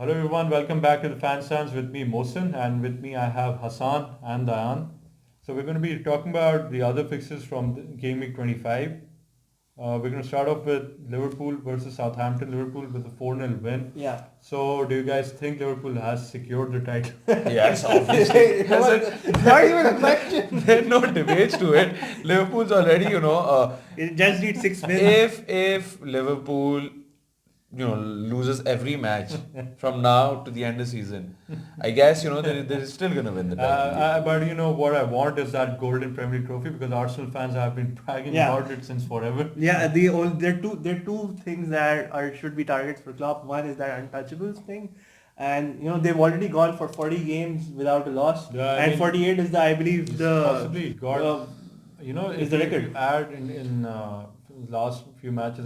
Hello everyone, welcome back to the FanStands with me Mohsin, and with me I have Hassan and Dayan. So we're going to be talking about the other fixtures from Game Week 25. We're going to start off with Liverpool versus Southampton. Liverpool with a 4-0 win. Yeah. So do you guys think Liverpool has secured the title? Yes, obviously. Not even a question. There's no debates to it. Liverpool's already, It just needs 6 wins. if Liverpool, loses every match from now to the end of the season, I guess, they're still going to win the title. But you know what I want is that golden Premier League trophy, because Arsenal fans have been bragging about it since forever. Yeah, there are two things that should be targets for Klopp. One is that untouchables thing, and they've already gone for 40 games without a loss, and 48 is I believe possibly got is the record. If you add in last few matches,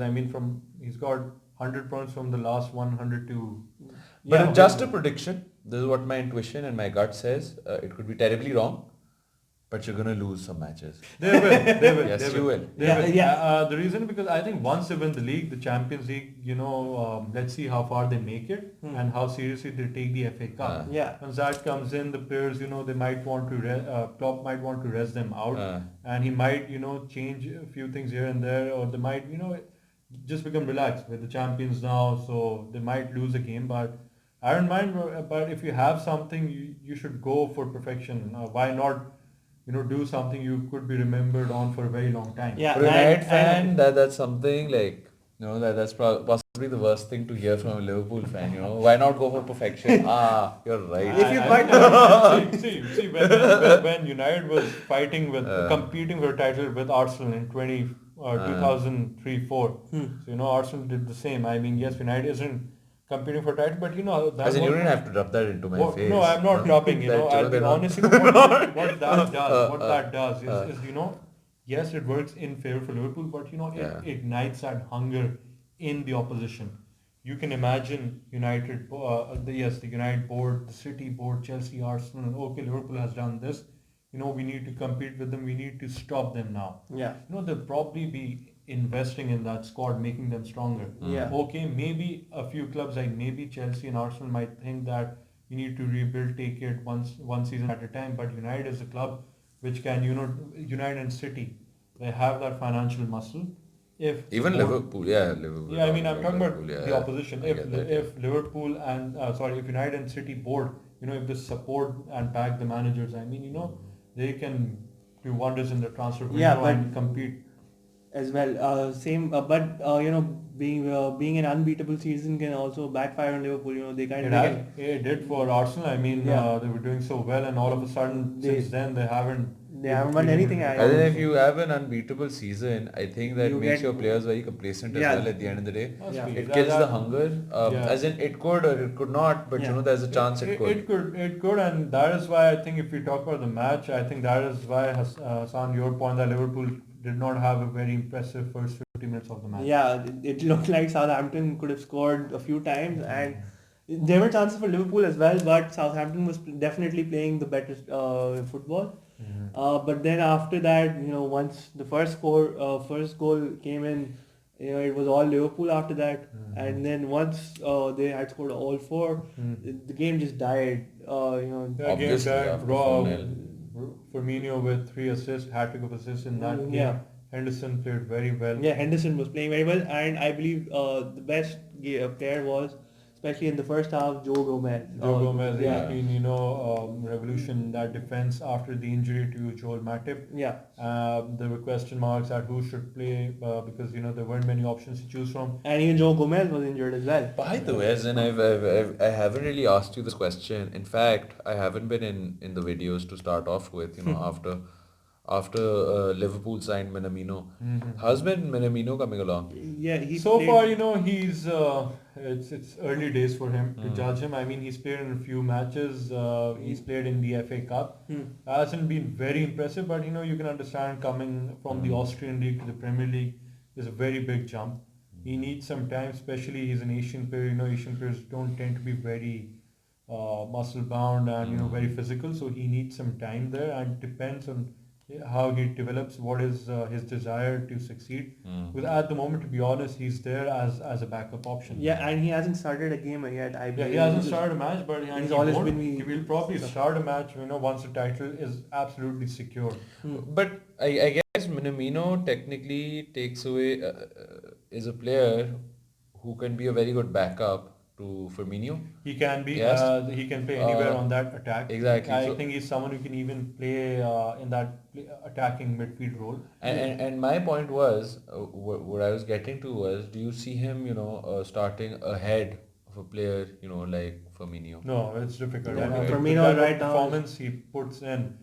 he's got 100 points from the last 100 to. But just a prediction. This is what my intuition and my gut says. It could be terribly wrong, but you're going to lose some matches. They will. Yes, you will. The reason, because I think once they win the league, the Champions League, let's see how far they make it and how seriously they take the FA Cup. Once that comes in, the players, they might want to, Klopp might want to rest them out, and he might, change a few things here and there, or they might, just become relaxed with the champions now, so they might lose a game, but I don't mind. But if you have something, you should go for perfection. Why not? Do something you could be remembered on for a very long time. For a United fan, that's something like, that's possibly the worst thing to hear from a Liverpool fan. Why not go for perfection? You're right. If you see, when United was fighting with competing for a title with Arsenal in 2003-04, so Arsenal did the same. Yes, United isn't competing for title, but that. As in, you didn't have to rub that into my face. No, I'm not dropping. I'll be honest. What that does is yes, it works in favor for Liverpool, but it ignites that hunger in the opposition. You can imagine United, the United board, the City board, Chelsea, Arsenal, and okay, Liverpool has done this. We need to compete with them. We need to stop them now. They'll probably be investing in that squad, making them stronger. Okay, maybe a few clubs like maybe Chelsea and Arsenal might think that you need to rebuild, take it one season at a time. But United is a club which can, United and City, they have that financial muscle. If Liverpool. I'm talking about the opposition. If Liverpool and if United and City board, if they support and back the managers, they can do wonders in the transfer window and compete as well. Being an unbeatable season can also backfire on Liverpool. It did for Arsenal. They were doing so well, and all of a sudden, since then, they haven't won anything. I think if you have an unbeatable season, I think that makes your players very complacent as well at the end of the day. It kills the hunger. As in, it could or it could not, but there's a chance it could. It could, and that is why I think if we talk about the match, I think that is why, Hassan, your point that Liverpool did not have a very impressive first 50 minutes of the match. Yeah, it looked like Southampton could have scored a few times, and there were chances for Liverpool as well, but Southampton was definitely playing the better football. But then after that, once the first goal came in, it was all Liverpool after that. And then once they had scored all four, the game just died. The game died. Firmino with 3 assists, hat-trick of assists in that game. Yeah. Henderson played very well. Yeah, Henderson was playing very well, and I believe the best player was, especially in the first half, Joe Gomez. He's been, revolution that defense after the injury to Joel Matip. There were question marks at who should play because there weren't many options to choose from. And even Joe Gomez was injured as well. By the way, I haven't really asked you this question. In fact, I haven't been in the videos to start off with. After Liverpool signed Minamino. How's been Minamino coming along? Yeah, he's it's early days for him to judge him. He's played in a few matches. He's played in the FA Cup. Hasn't been very impressive, but you can understand coming from the Austrian League to the Premier League is a very big jump. He needs some time, especially he's an Asian player. Asian players don't tend to be very muscle bound and very physical, so he needs some time there, and depends on how he develops, what is his desire to succeed. Because at the moment, to be honest, he's there as a backup option. Yeah, and he hasn't started a game yet. I believe. Yeah, he hasn't started a match, but he's always been. He will probably start a match, once the title is absolutely secure. But I guess Minamino technically takes away is a player who can be a very good backup to Firmino. He can be. Yes. He can play anywhere on that attack. Exactly. I think he's someone who can even play in that attacking midfield role. And my point was, what I was getting to was, do you see him, starting ahead of a player, like Firmino? No, it's difficult. Yeah, Firmino Firmino right now. Performance he puts in.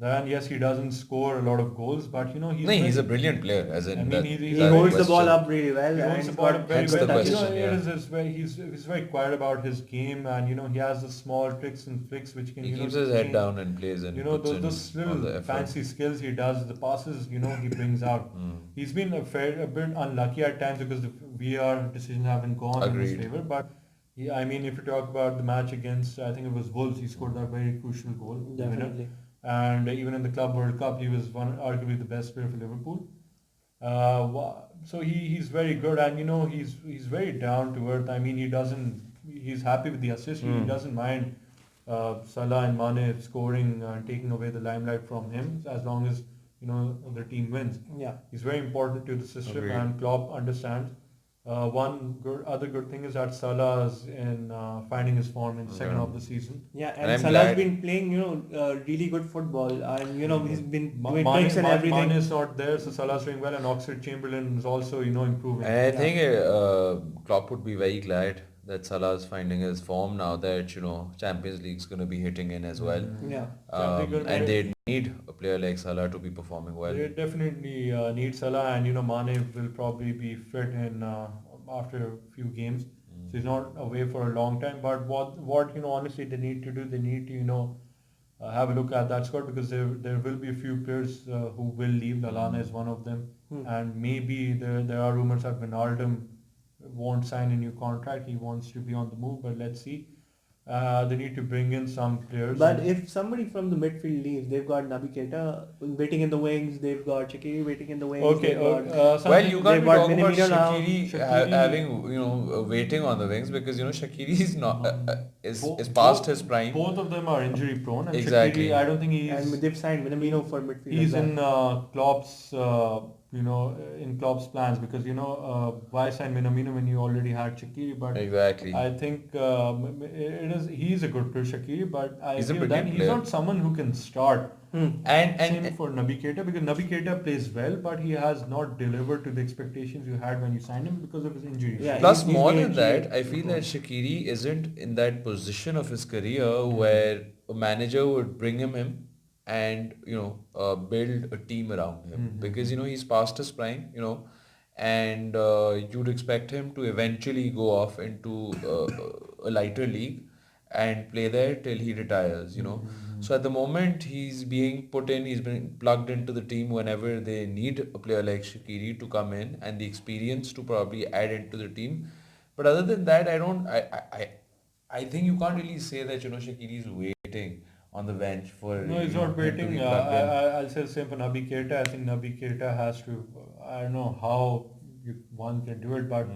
Then yes, he doesn't score a lot of goals, but he's a brilliant player. As in, he holds the ball up really well. He holds the ball up very well. He's very quiet about his game, and he has the small tricks and flicks which can. He keeps his head down and plays, and those little fancy skills he does, the passes he brings out. He's been a bit unlucky at times because the VR decisions haven't gone in his favor, but. Yeah, if you talk about the match against, I think it was Wolves, he scored that very crucial goal. Definitely. And even in the Club World Cup, he was arguably the best player for Liverpool. So he's very good, and he's very down to earth. He's happy with the assist. He doesn't mind Salah and Mane scoring and taking away the limelight from him as long as the team wins. Yeah, he's very important to the system, and Klopp understands. Other good thing is that Salah is in finding his form in the second half of the season. Yeah, and Salah's been playing, really good football, and he's been doing tricks and everything. Mane is not there, so Salah's doing well, and Oxlade-Chamberlain is also improving. And I think Klopp would be very glad that Salah is finding his form now that Champions League's going to be hitting in as well. Yeah, and they need a player like Salah to be performing well. They definitely need Salah, and Mane will probably be fit in after a few games, so he's not away for a long time. But what honestly they need to do, they need to have a look at that squad, because there will be a few players who will leave. Lallana is one of them, and maybe there are rumors that Wijnaldum won't sign a new contract. He wants to be on the move, but let's see. They need to bring in some players. But if somebody from the midfield leaves, they've got Naby Keita waiting in the wings, they've got Shaqiri waiting in the wings. Okay, well, you can't talk about Shaqiri having waiting on the wings, because Shaqiri is not is past his prime. Both of them are injury prone, and exactly. Shaqiri, I don't think he's. And they've signed Minamino for midfield. He's in Klopp's. In Klopp's plans, because why sign Minamino when you already had Shaqiri? But exactly, I think he's a good player, Shaqiri, but I he's feel that he's not someone who can start. And same for Naby Keita, because Naby Keita plays well, but he has not delivered to the expectations you had when you signed him because of his injuries. Yeah, plus, more than that, I feel that Shaqiri isn't in that position of his career where a manager would bring him and build a team around him, because he's past his prime, and you'd expect him to eventually go off into a lighter league and play there till he retires, So at the moment he's being plugged into the team whenever they need a player like Shaqiri to come in and the experience to probably add into the team. But other than that, I think you can't really say that Shaqiri is waiting on the bench for. No, he's not waiting. I'll say the same for Naby Keita. I think Naby Keita has to. I don't know how one can do it, but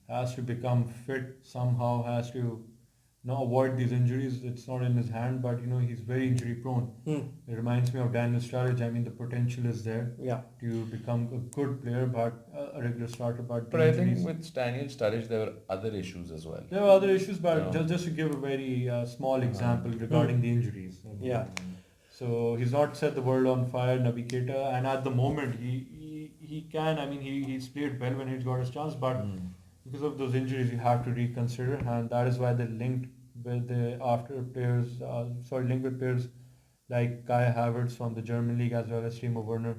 has to become fit somehow. Has to avoid these injuries. It's not in his hand, but he's very injury prone. It reminds me of Daniel Sturridge. The potential is there. Yeah. To become a good player, but a regular starter. But I think with Daniel Sturridge there were other issues as well. There were other issues, but just to give a very small example regarding the injuries. Yeah. So he's not set the world on fire, Naby Keita, and at the moment he can. He's played well when he's got his chance, but because of those injuries, you have to reconsider, and that is why they're linked with linked with players like Kai Havertz from the German league, as well as Timo Werner,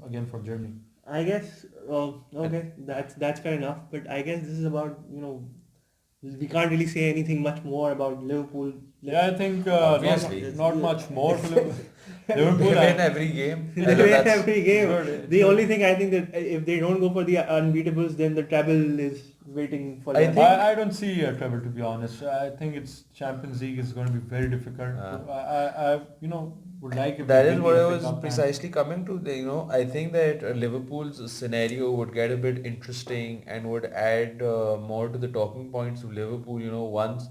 again from Germany. I guess okay, that's fair enough. But I guess this is about we can't really say anything much more about Liverpool. Yeah, I think not much more for Liverpool. Liverpool win every game. They win every game. The only thing I think that if they don't go for the unbeatables, then the treble is waiting for. I don't see a treble, to be honest. I think it's Champions League is going to be very difficult. I would like if that they is win what the I FA was Cup precisely coming to. I think that Liverpool's scenario would get a bit interesting and would add more to the talking points of Liverpool. Once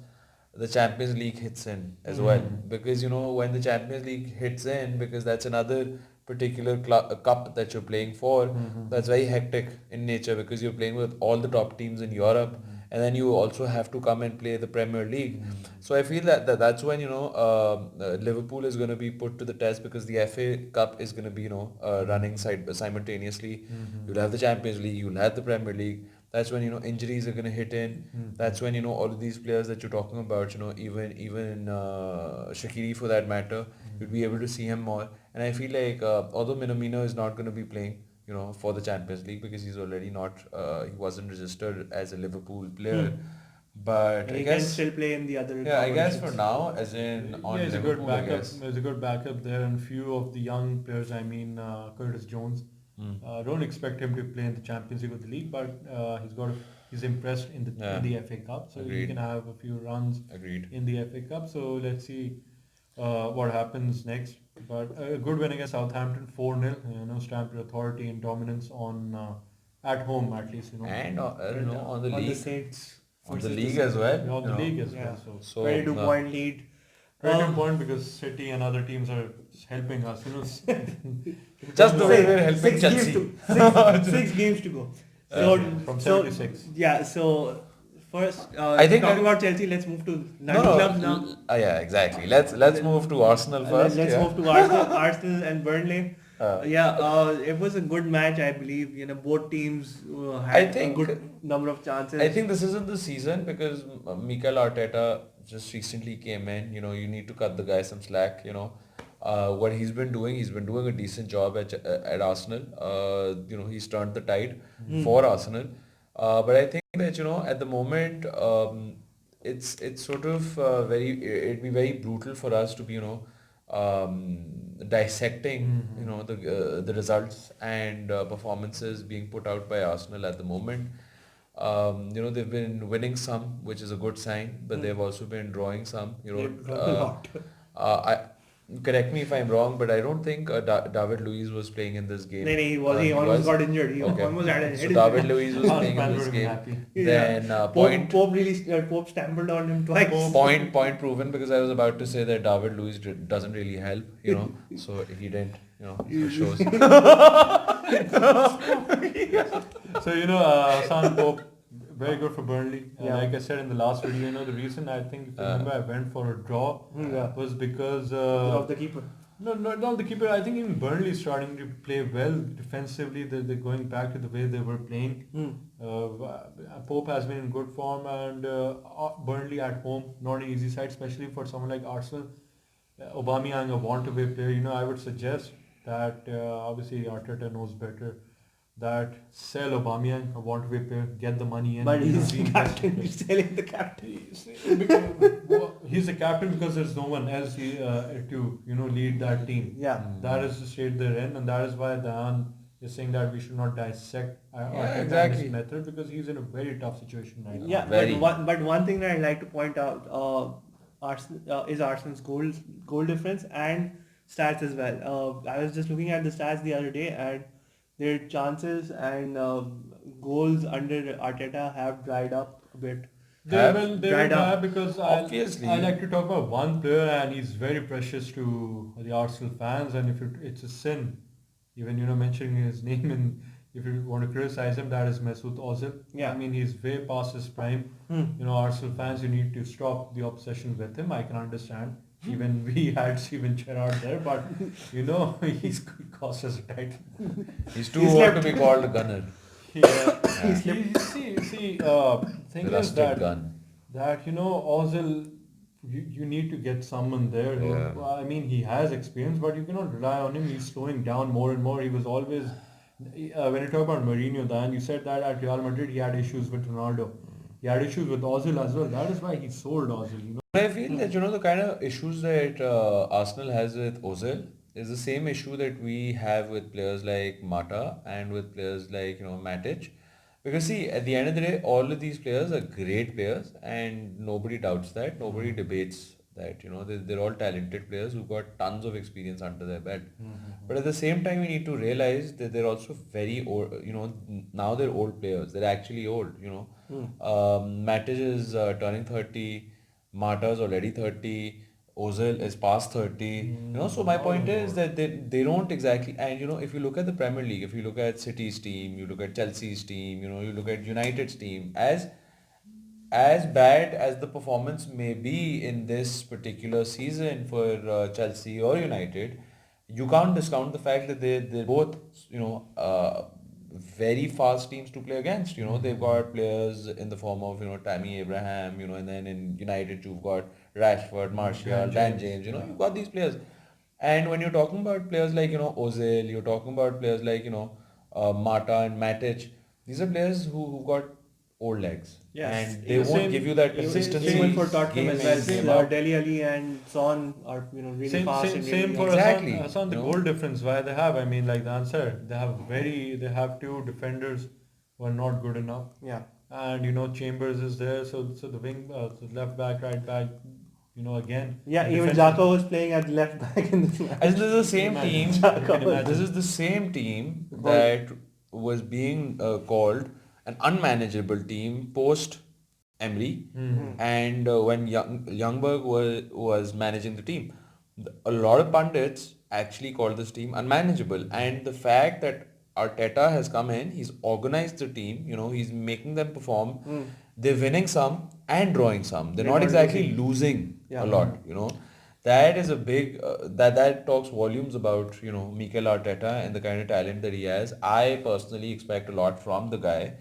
the Champions League hits in as well, because when the Champions League hits in, because that's another particular cup that you're playing for, that's very hectic in nature because you're playing with all the top teams in Europe, and then you also have to come and play the Premier League. So I feel that's when Liverpool is going to be put to the test because the FA Cup is going to be running simultaneously. You'll have the Champions League, you'll have the Premier League. That's when injuries are going to hit in. That's when all of these players that you're talking about, even Shaqiri for that matter, you'd be able to see him more. And I feel like although Minamino is not going to be playing, for the Champions League because he's already not, he wasn't registered as a Liverpool player. But he I guess can still play in the other. Yeah, I guess for now, as in on he's Liverpool, a good backup. I guess. There's a good backup there, and few of the young players. I mean, Curtis Jones. Don't expect him to play in the Champions League or the league, but he's impressed in the FA Cup, so he can have a few runs in the FA Cup. So let's see what happens next. But a good win against Southampton, 4-0. Stamped with authority and dominance on at home at least. And on the league. The Saints. On the league as well. On the league as well. So 22-point lead. 22-point because City and other teams are helping us. Just the way we're helping Chelsea. 6 games to go. From 76. So first, I think talking about Chelsea, let's move to clubs now. Yeah, exactly. Let's move to Arsenal first. Let's move to Arsenal and Burnley. It was a good match, I believe. Both teams had a good number of chances. I think this isn't the season because Mikel Arteta just recently came in. You need to cut the guy some slack. What he's been doing a decent job at Arsenal. He's turned the tide for Arsenal. But I think that at the moment it's sort of it'd be very brutal for us to be dissecting the results and performances being put out by Arsenal at the moment. They've been winning some, which is a good sign, but they've also been drawing some. Correct me if I'm wrong, but I don't think David Luiz was playing in this game. No, he was. He almost got injured. He almost had a head. So David Luiz was playing in this game. Then Pope stumbled on him twice. Point proven because I was about to say that David Luiz doesn't really help. So he didn't. It shows. So San Pope. Very good for Burnley. Like I said in the last video, the reason I think, if you remember, I went for a draw was because of the keeper. No, not the keeper. I think even Burnley is starting to play well defensively. They're going back to the way they were playing. Pope has been in good form, and Burnley at home, not an easy side, especially for someone like Arsenal. Aubameyang, a want-to-play player. I would suggest that obviously Arteta knows better. That sell Aubameyang, a want-to-play player, get the money in. But he's the captain. He's selling the captain. He's the captain because there's no one else to lead that team. That is the state they're in, and that is why Dan is saying that we should not dissect his method because he's in a very tough situation right now. But one thing that I'd like to point out is Arsenal's goal difference and stats as well. I was just looking at the stats the other day, and their chances and goals under Arteta have dried up a bit. They will die because obviously I like to talk about one player, and he's very precious to the Arsenal fans, and if it's a sin, even mentioning his name, and if you want to criticize him, that is Mesut Ozil. I mean, he's way past his prime. Arsenal fans, you need to stop the obsession with him. I can understand. Even we had Steven Gerrard there, but he's cost us a title. He's too old to be called a gunner. Thing is that Ozil, you need to get someone there. I mean, he has experience, but you cannot rely on him. He's slowing down more and more. He was always when you talk about Mourinho, Dan, you said that at Real Madrid he had issues with Ronaldo. He had issues with Ozil as well. That is why he sold Ozil. I feel that the kind of issues that Arsenal has with Ozil is the same issue that we have with players like Mata and with players like Matic, Because see, at the end of the day, all of these players are great players, and nobody doubts that. Nobody debates that. They're all talented players who've got tons of experience under their belt. But at the same time, we need to realize that they're also very old. Now they're old players. They're actually old. Matic is turning 30. Mata's already 30. Ozil is past 30. So my point is that they don't exactly, and if you look at the Premier League, if you look at City's team, you look at Chelsea's team, you look at United's team, as bad as the performance may be in this particular season for Chelsea or United, you can't discount the fact that they're both very fast teams to play against. They've got players in the form of Tammy Abraham, and then in United you've got Rashford, Martial, Dan James. You've got these players, and when you're talking about players like Ozil, you're talking about players like Mata and Matic. These are players who got old legs, Yes. and they won't give you that consistency. Same for Tottenham game as in, game well. out. Dele Alli and Son are really fast and Same really for Exactly. Hassan, the goal difference. Why they have? I mean, like the answer, they have two defenders who are not good enough. yeah. And Chambers is there, so the wing, so left back, right back, again. Yeah, the even defense- Jaka was playing at left back in this match. And this is the same team. imagine. This is the same team that was being called an unmanageable team post Emery, and when Youngberg was managing the team, a lot of pundits actually called this team unmanageable. And the fact that Arteta has come in, he's organized the team. He's making them perform. They're winning some and drawing some. They're not exactly losing a lot. That is a big that talks volumes about Mikel Arteta and the kind of talent that he has. I personally expect a lot from the guy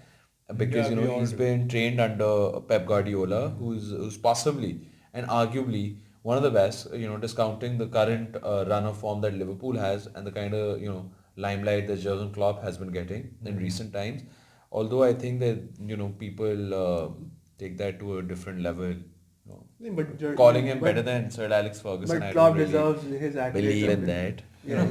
because Yeah, we all he's do. been trained under Pep Guardiola, who's possibly and arguably one of the best. Discounting the current run of form that Liverpool has and the kind of limelight that Jurgen Klopp has been getting in recent times. Although I think that people take that to a different level. But Calling him better than Sir Alex Ferguson, But I Klopp don't really deserves his accolades. believe a in bit. that. Yeah.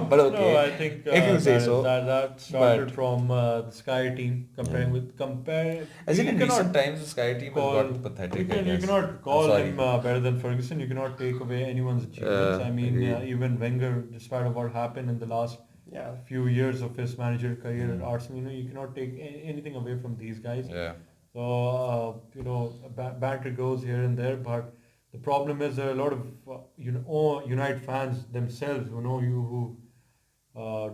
But okay, No, I think if you say so. that started But- from the Sky team compare. As in you recent cannot times, the Sky team has call- gotten pathetic. I You guess. cannot call I'm sorry. him better than Ferguson. You cannot take away anyone's achievements. I mean, agreed. even Wenger, despite of what happened in the last Yeah. few years of his managerial career at Arsenal, you cannot take anything away from these guys. Yeah. So banter goes here and there, but the problem is there are a lot of United fans themselves who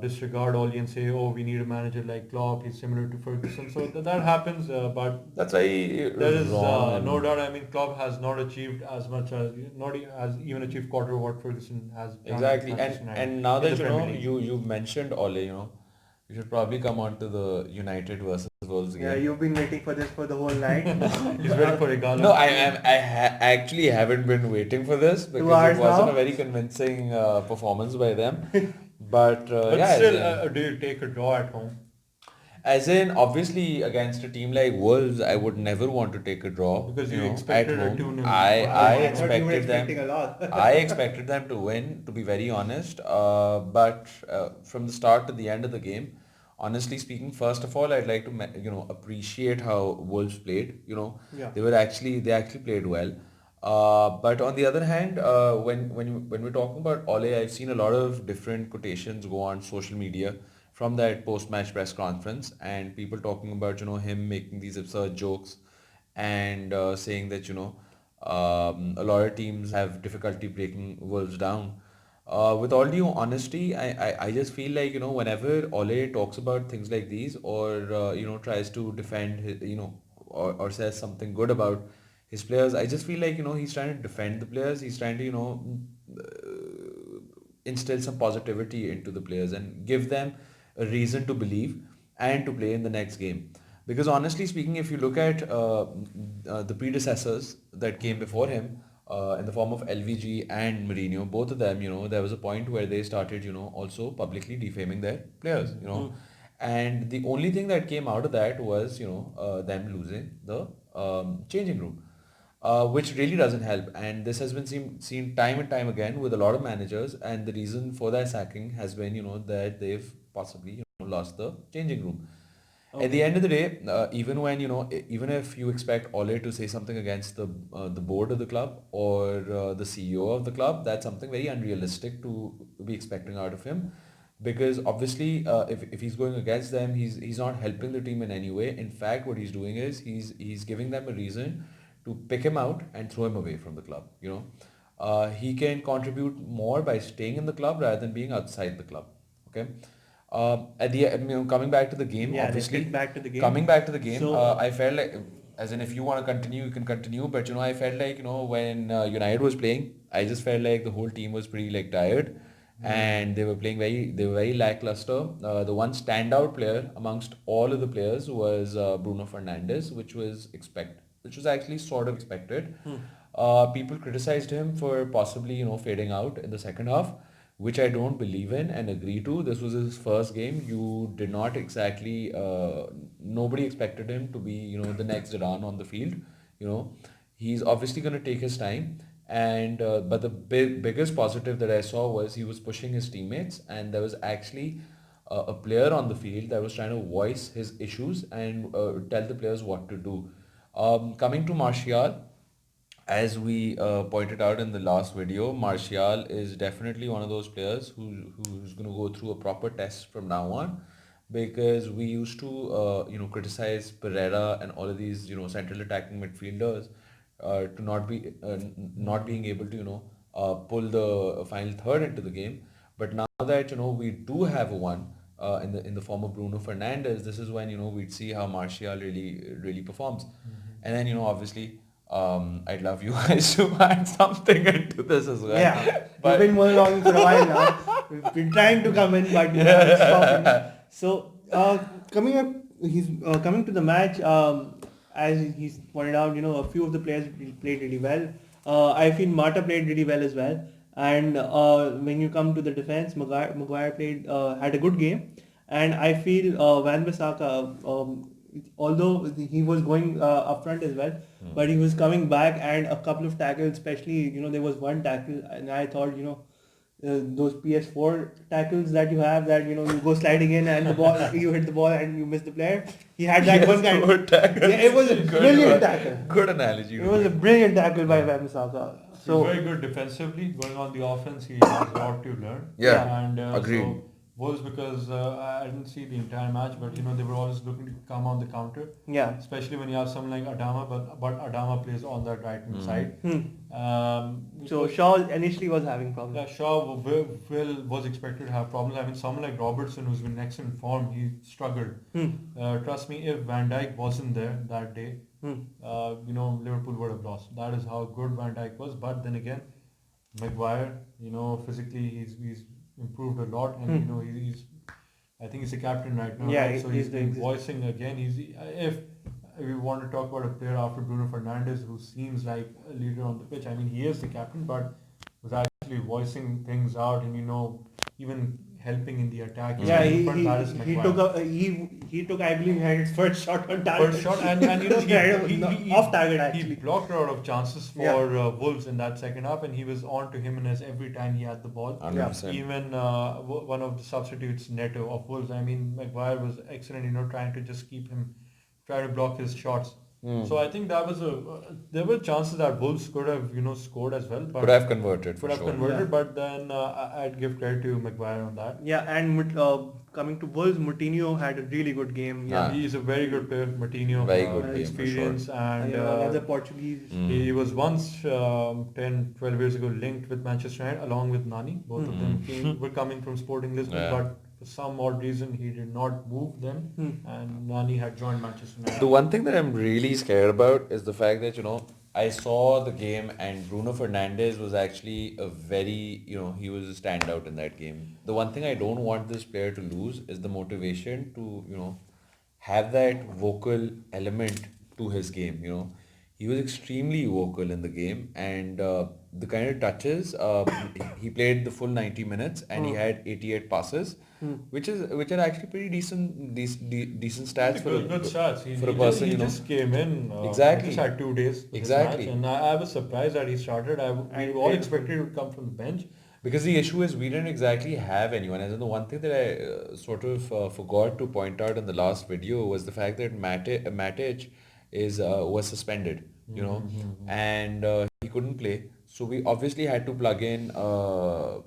disregard Oli and say, oh, we need a manager like Klopp, he's similar to Ferguson. So that happens, but That's why there is wrong. no doubt. I mean, Klopp has not achieved as much as has even achieved quarter of what Ferguson has done. Exactly, at Manchester United and now in that the Premier League. you've mentioned Ole, you should probably come on to the United versus Wolves Yeah, game. you've been waiting for this for the whole night. He's waiting for Igalo. No, actually haven't been waiting for this because hours it wasn't now? a very convincing performance by them. But But yeah, still, do you take a draw at home? as in obviously against a team like Wolves, I would never want to take a draw. Because you at expected a home. 2-0. I thought you were expected them. expecting a lot. I expected them to win, to be very honest. But from the start to the end of the game, honestly speaking, first of all, I'd like to appreciate how Wolves played. Yeah. They actually played well. But on the other hand, when we're talking about Ole, I've seen a lot of different quotations go on social media from that post-match press conference, and people talking about him making these absurd jokes and saying that a lot of teams have difficulty breaking Wolves down. With all due honesty, I just feel like whenever Ole talks about things like these or tries to defend or says something good about his players, I just feel like he's trying to defend the players. He's trying to instill some positivity into the players and give them a reason to believe and to play in the next game. Because honestly speaking, if you look at the predecessors that came before him, in the form of LVG and Mourinho, both of them, there was a point where they started, also publicly defaming their players, and the only thing that came out of that was, them losing the changing room. Which really doesn't help, and this has been seen time and time again with a lot of managers, and the reason for their sacking has been that they've possibly lost the changing room. At the end of the day, even when even if you expect Ole to say something against the board of the club or the CEO of the club, that's something very unrealistic to be expecting out of him, because obviously if he's going against them, he's not helping the team in any way. In fact, what he's doing is he's giving them a reason to pick him out and throw him away from the club. He can contribute more by staying in the club rather than being outside the club. Okay. Coming back to the game, obviously, back to the game. coming back to the game, So, I felt like, as in, if you want to continue, you can continue. But I felt like when United was playing, I just felt like the whole team was pretty like tired, and they were very lackluster. The one standout player amongst all of the players was Bruno Fernandes, which was actually sort of expected. People criticized him for possibly fading out in the second half, which I don't believe in and agree to. This was his first game. You did not exactly, nobody expected him to be, the next Iran on the field. He's obviously going to take his time. And but the biggest positive that I saw was he was pushing his teammates, and there was actually a player on the field that was trying to voice his issues and tell the players what to do. Coming to Martial, as we pointed out in the last video, Martial is definitely one of those players who's going to go through a proper test from now on, because we used to criticize Pereira and all of these central attacking midfielders to not being able to pull the final third into the game. But now that we do have one in the form of Bruno Fernandes, this is when we'd see how Martial really performs. And then obviously, I'd love you guys to add something into this as well. Yeah, we've been moving on for a while now. We've been trying to come in, but it's stopping. So, he's coming to the match. As he's pointed out, a few of the players played really well. I feel Mata played really well as well. And when you come to the defense, Maguire played had a good game. And I feel Wan-Bissaka, although he was going up front as well, but he was coming back, and a couple of tackles, especially, there was one tackle, and I thought, those PS4 tackles that you have, that you go sliding in and the ball, you hit the ball and you miss the player. He had that one kind of tackle. Yeah, it was a brilliant tackle. Good analogy. It was a brilliant tackle by Wan-Bissaka. So very good defensively. Going on the offense, he has a lot to learn. Yeah, and agreed. So Wolves, because I didn't see the entire match, but they were always looking to come on the counter. Yeah. Especially when you have someone like Adama, but Adama plays on that right hand side. So Shaw initially was having problems. Yeah, Shaw was expected to have problems. I mean, someone like Robertson, who's been next in form, he struggled. Trust me, if Van Dijk wasn't there that day, Liverpool would have lost. That is how good Van Dijk was. But then again, Maguire, physically he's improved a lot, and I think he's the captain right now. Yeah, right? So he's been voicing again. If we want to talk about a player after Bruno Fernandes who seems like a leader on the pitch, I mean, he is the captain, but was actually voicing things out and even helping in the attack. Yeah, he took, I believe, he had his first shot on target. First shot, and he off target actually. He blocked a lot of chances for Wolves in that second half, and he was on to Jimenez every time he had the ball. 100%. Even one of the substitutes, Neto of Wolves. I mean, Maguire was excellent. Trying to just try to block his shots. So I think that was there were chances that Wolves could have scored as well, but could have converted. But then I'd give credit to Maguire on that. Yeah, and coming to Wolves, Moutinho had a really good game. Yeah, he's a very good player, Moutinho. Very good experience, and another Portuguese. He was once 10, 12 years ago linked with Manchester United along with Nani. Both of them were coming from Sporting Lisbon, but for some odd reason he did not move them, and Nani had joined Manchester United. The one thing that I'm really scared about is the fact that I saw the game, and Bruno Fernandes was actually he was a standout in that game. The one thing I don't want this player to lose is the motivation to have that vocal element to his game. He was extremely vocal in the game, and the kind of touches, he played the full 90 minutes, and he had 88 passes, which are actually pretty decent stats for a person. He just came in. Exactly. He just had 2 days. Exactly. And I was surprised that he started. We all expected he would come from the bench. Because the issue is we didn't exactly have anyone. And the one thing that I sort of forgot to point out in the last video was the fact that Matic was suspended, and he couldn't play. So we obviously had to plug in Bruno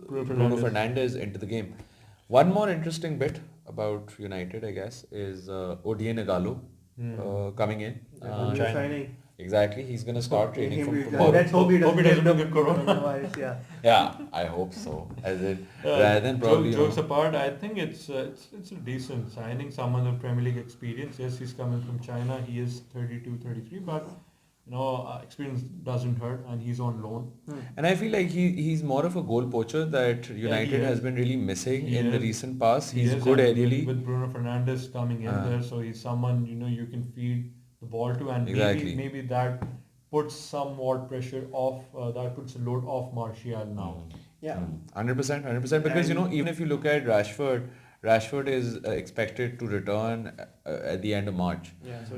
Fernandes into the game. One more interesting bit about United, I guess, is Odion Igalo coming in. China. Exactly, he's going to start training from tomorrow. Let's hope he doesn't get coronavirus. Yeah. Yeah, I hope so. As in, rather than probably jokes apart, I think it's a decent signing. Someone with Premier League experience. Yes, he's coming from China. He is 32, 33, but experience doesn't hurt, and he's on loan. And I feel like he's more of a goal poacher that United has been really missing in the recent past. He's good aerially. With Bruno Fernandes coming in there, so he's someone you can feed the ball to, and maybe that puts somewhat pressure off. That puts a load off Martial now. Yeah, 100%. Because even if you look at Rashford is expected to return at the end of March,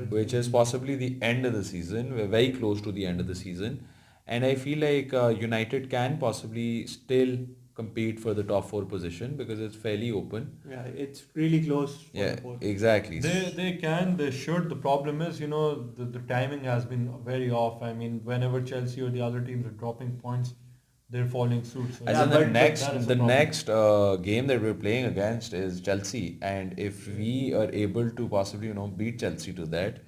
which is possibly the end of the season. We're very close to the end of the season, and I feel like United can possibly still compete for the top 4 position because it's fairly open. Yeah, it's really close. Exactly. They can, they should. The problem is, the timing has been very off. I mean, whenever Chelsea or the other teams are dropping points, they're falling suit. So the next game that we're playing against is Chelsea, and if we are able to possibly beat Chelsea to that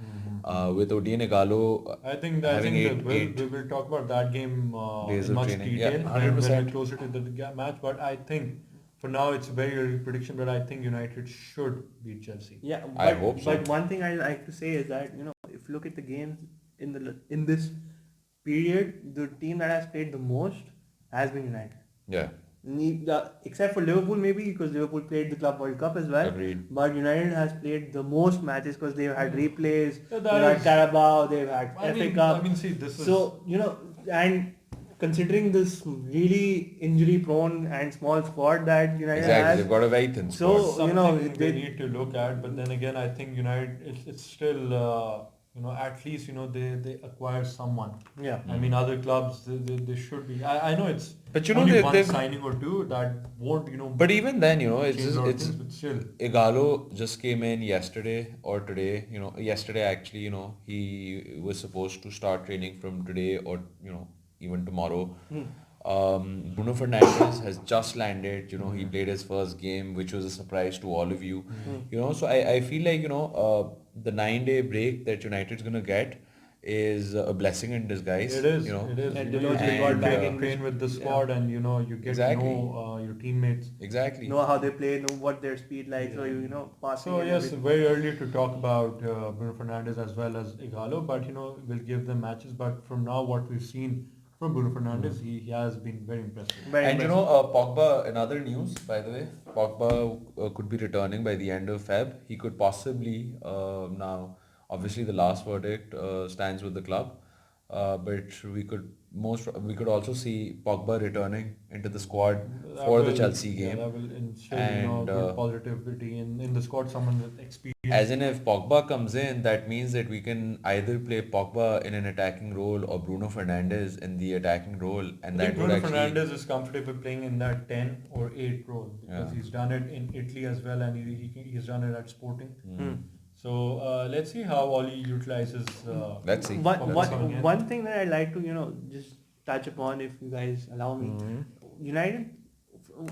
with Odion Igalo, I think we will talk about that game in much detail when we're closer to the match. But I think for now it's a very early prediction, but I think United should beat Chelsea. Yeah, I hope so. But one thing I like to say is that if you look at the games in this period, the team that has played the most has been United. Yeah. Except for Liverpool maybe, because Liverpool played the Club World Cup as well. Agreed. But United has played the most matches because they've had replays, they've had Carabao, they've had FA Cup. I mean, see, this is... So, and considering this really injury-prone and small squad that United has... they've got a very thin squad. So, they need to look at, but then again, I think United, it's still... at least, they acquire someone. Yeah. I mean, other clubs, they should be. I know it's but only one signing or two that won't, But even then, it's but still. Igalo just came in yesterday or today. Yesterday actually, he was supposed to start training from today or, even tomorrow. Bruno Fernandes has just landed. He played his first game, which was a surprise to all of you. So I feel like, the 9-day break that United's going to get is a blessing in disguise. It is. It is. And you got back and train with the squad, and you get to know your teammates. Exactly. Know how they play, know what their speed like. So passing. So yes, very early to talk about Bruno Fernandes as well as Igalo, but we'll give them matches. But from now, what we've seen from Bruno Fernandes, he has been very impressive. Pogba, another news, by the way, Pogba could be returning by the end of Feb. He could possibly, now, obviously the last verdict stands with the club, but we could also see Pogba returning into the squad for the Chelsea game. That will ensure good positivity in the squad, someone with experience. As in, if Pogba comes in, that means that we can either play Pogba in an attacking role or Bruno Fernandes in the attacking role, and I think Bruno Fernandes is comfortable playing in that 10 or 8 role because he's done it in Italy as well, and he's done it at Sporting. So let's see how Oli utilizes. Let's see. One thing that I'd like to just touch upon, if you guys allow me, United.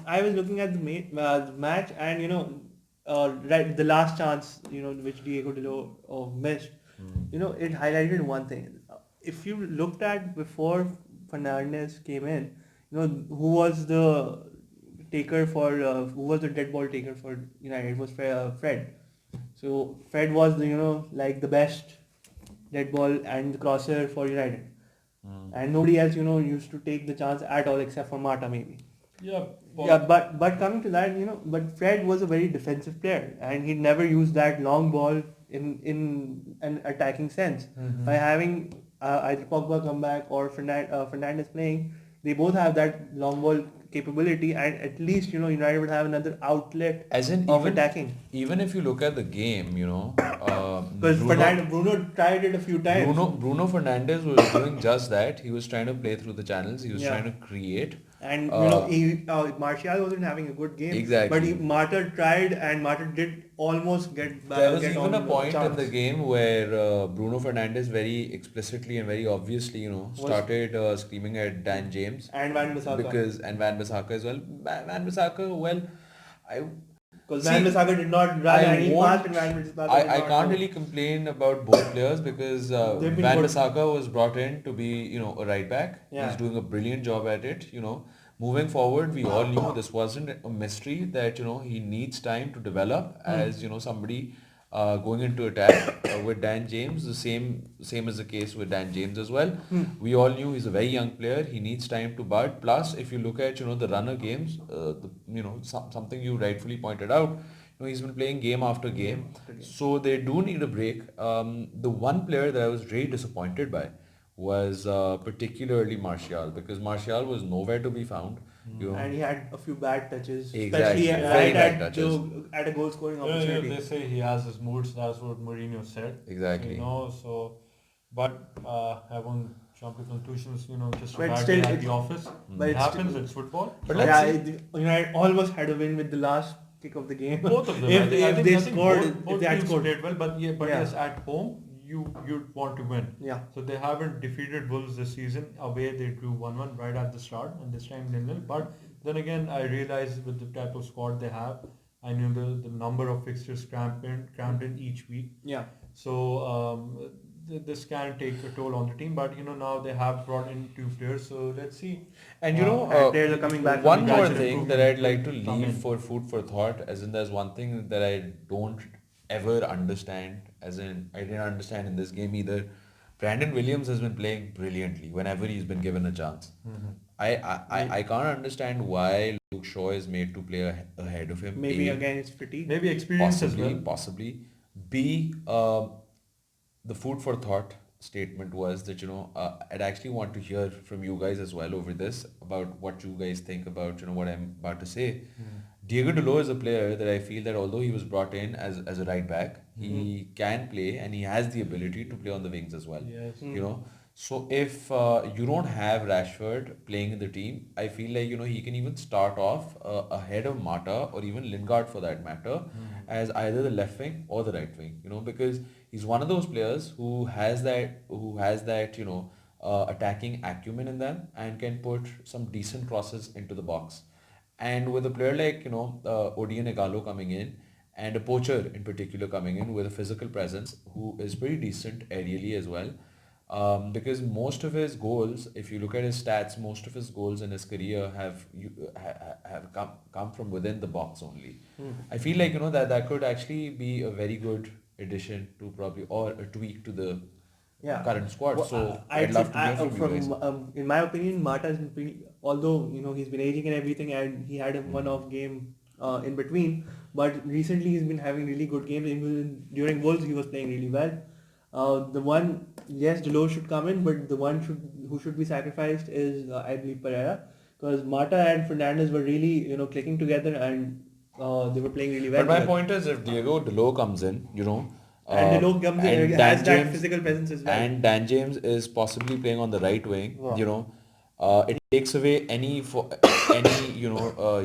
I was looking at the match, and the last chance which Diego Dalot missed. It highlighted one thing. If you looked at before Fernandes came in, who was the dead ball taker for United? It was Fred. So Fred was the best dead ball and the crosser for United, and nobody else used to take the chance at all except for Mata maybe. But coming to that, but Fred was a very defensive player, and he never used that long ball in an attacking sense. By having either Pogba come back or Fernandes playing, they both have that long ball capability, and at least United would have another outlet As in, of attacking. even if you look at the game, Because Bruno tried it a few times. Bruno Fernandes was doing just that. He was trying to play through the channels. He was trying to create. And Martial wasn't having a good game. Exactly. But Marta tried, and Marta did almost get back. There was even a point in the game where Bruno Fernandes very explicitly and very obviously, started screaming at Dan James and Van Bissaka. and Van Bissaka as well. Van Bissaka, well, because Van Bissaka did not run any fast, and Van Bissaka I can't really complain about both players because Van Bissaka was brought in to be, a right back. Yeah. He's doing a brilliant job at it, Moving forward, we all knew this wasn't a mystery that, he needs time to develop as, somebody going into attack with Dan James. The same is the case with Dan James as well. We all knew he's a very young player. He needs time to bud. Plus, if you look at, the runner games, something you rightfully pointed out, he's been playing game after game. So they do need a break. The one player that I was really disappointed by was particularly Martial, because Martial was nowhere to be found. And he had a few bad touches, exactly. especially at a goal scoring opportunity. They say he has his moods. That's what Mourinho said. Exactly. But I won't jump to conclusions. Just But a bad still, day at the office. but It happens. It's football. But United almost had a win with the last kick of the game. Both of them. If they both had teams scored. played well, but yes, at home you'd want to win. Yeah. So they haven't defeated Wolves this season. Away they drew 1-1 right at the start, and this time 0-0. But then again, I realized with the type of squad they have, I knew the number of fixtures cramped in each week. Yeah. So this can take a toll on the team. But now they have brought in 2 players. So let's see. And players are coming back. One more thing that I'd like to leave for food for thought, as in there's one thing that I don't ever understand, as in I didn't understand in this game either. Brandon Williams has been playing brilliantly whenever he's been given a chance. I can't understand why Luke Shaw is made to play ahead of him. Maybe again it's fatigue. Maybe experience possibly, as well. Possibly. B, the food for thought statement was that, I'd actually want to hear from you guys as well over this about what you guys think about, what I'm about to say. Diego Dalot is a player that I feel that although he was brought in as a right back, he can play and he has the ability to play on the wings as well. Yes. So if you don't have Rashford playing in the team, I feel like, he can even start off ahead of Mata or even Lingard for that matter as either the left wing or the right wing, because he's one of those players who has that attacking acumen in them and can put some decent crosses into the box. And with a player like, Odion Igalo coming in and a poacher in particular coming in with a physical presence who is pretty decent aerially as well. Because most of his goals, if you look at his stats, most of his goals in his career have come from within the box only. I feel like, that could actually be a very good addition to probably, or a tweak to the current squad. Well, so I'd love to hear from you guys. In my opinion, Mata has been pretty, although he's been aging and everything, and he had a one-off game in between, but recently he's been having really good games. Even during Wolves, he was playing really well. Dalot should come in, but the one who should be sacrificed is I believe Pereira, because Mata and Fernandes were really clicking together and they were playing really well. But my point is, if Diego Dalot comes in, and Dalot comes in, has that physical presence as well. And Dan James is possibly playing on the right wing. It takes away any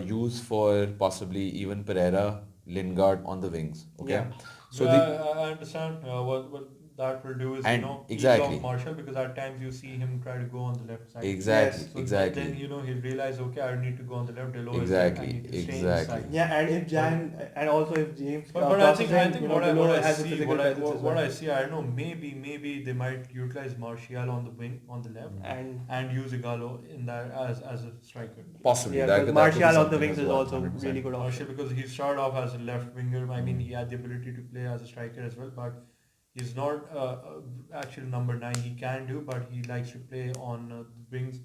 use for possibly even Pereira, Lingard on the wings. Okay. Yeah. So I understand what that will do is ease off Martial, because at times you see him try to go on the left side. Exactly. So exactly. Then he'll realize, okay, I need to go on the left. Dalot Exactly. I need to stay Exactly. inside. Yeah, and if James, but I think what I see, I don't know, maybe they might utilize Martial on the wing, on the left, and use Igalo in that as a striker. Possibly. Yeah, Martial on the wings is also 100%. Really good Martial, because he started off as a left winger. I mean, he had the ability to play as a striker as well, but he's not actually number 9. He can do, but he likes to play on the wings.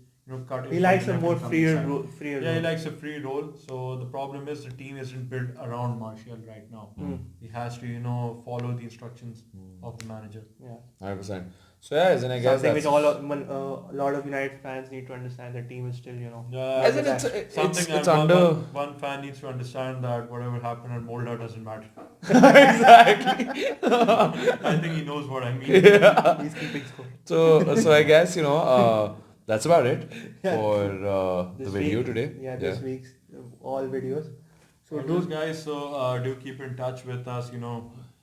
cut. He likes a more freer role. Yeah, he likes a free role. So the problem is the team isn't built around Martial right now. He has to follow the instructions of the manager. Yeah, 100%. So yeah, as in I guess something that's which a lot of United fans need to understand. The team is still as in it's under one fan needs to understand that whatever happened at Molda doesn't matter. exactly. I think he knows what I mean. Yeah. He's keeping score. So I guess that's about it for the video week, today. Yeah, this week's all videos. So those guys, do keep in touch with us.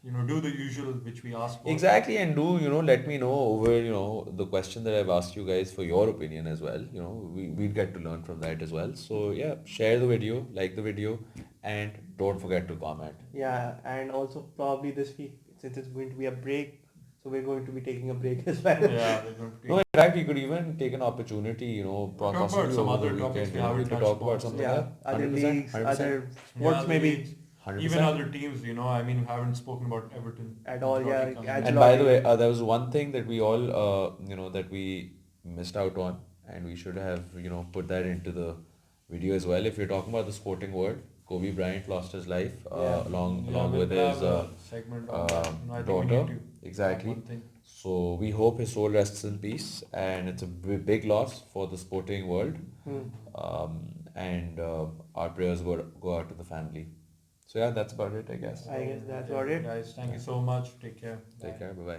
Do the usual which we ask for. Exactly, and do let me know over the question that I've asked you guys for your opinion as well. We'd get to learn from that as well. So yeah, share the video, like the video, and don't forget to comment. Yeah, and also probably this week, since it's going to be a break, so we're going to be taking a break as well. Yeah, we're going to No, in fact, we could even take an opportunity, possibly some over other the topics weekend. We could talk about something. Yeah, other 100%, leagues, 100%. other sports maybe. 100%. Even other teams, we haven't spoken about Everton At all, yeah. And by the way, there was one thing that we all, that we missed out on, and we should have, put that into the video as well. If you're talking about the sporting world, Kobe Bryant lost his life along with his segment daughter. Exactly. So we hope his soul rests in peace, and it's a big loss for the sporting world. And our prayers go out to the family. So yeah, that's about it, I guess. I guess that's about it. Guys, thank you so much. Take care. Take care. Bye-bye.